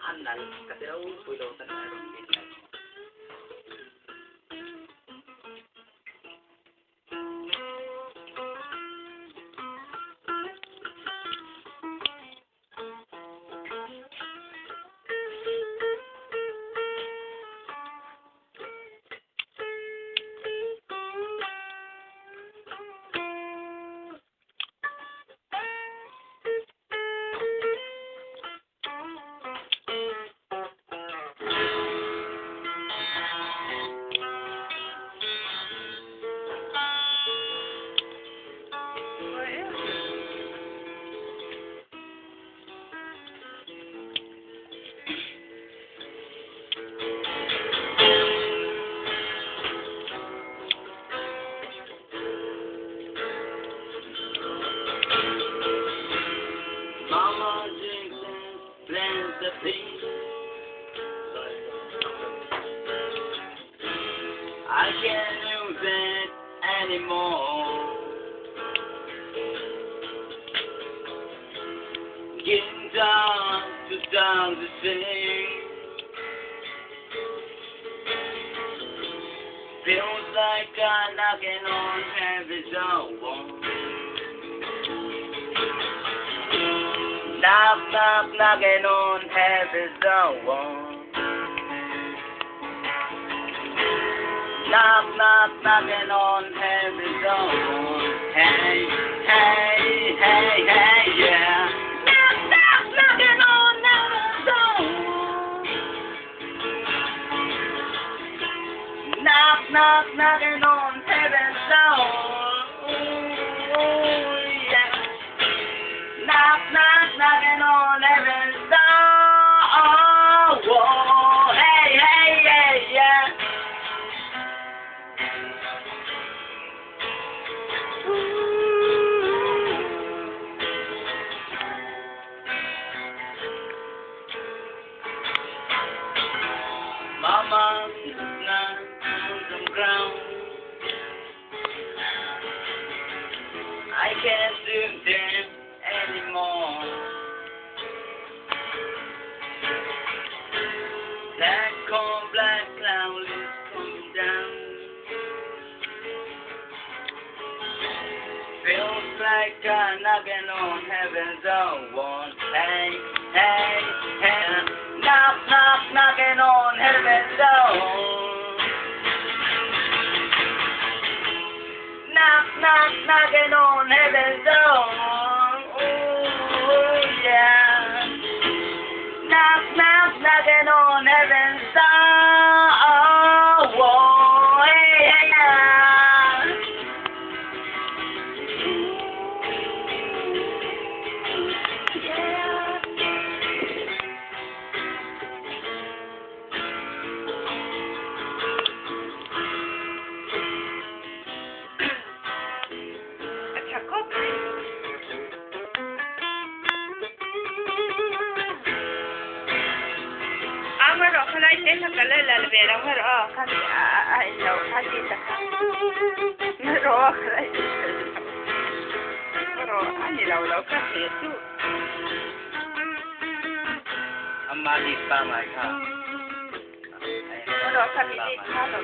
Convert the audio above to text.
Anh là cái đấu vui đồ tên là đồng tiền này. Mama drinks and plants the peace. I can't use it anymore. Getting down to sing. Feels like I'm knocking on heaven's door. Knock, knock, knocking on heaven's door. Knock, knock, knocking on heaven's door. Hey, hey, hey, hey, yeah. Knock, knock, knocking on heaven's door. Knock, knock, knocking on heaven's door. Ooh, yeah. Knock, knock, knocking on heaven's door. Whoa, hey, hey, hey, yeah. Mama is not on the ground. I can't do them anymore. That cold black cloud is coming down. Feels like I'm knocking on heaven's door. Hey, hey, hey. Knock, knock, knocking on heaven's door. Knock, knock, knocking on heaven's door. Ooh, yeah. Knock, knock, knocking on heaven's door. Whoa, hey, hey, yeah. Yeah. अच्छा कब Amaro kala ite kala lalbera maro kami ai no kali ta maro kala maro ani law kasi tu Amali pa mai ka. Maro kami ni kalo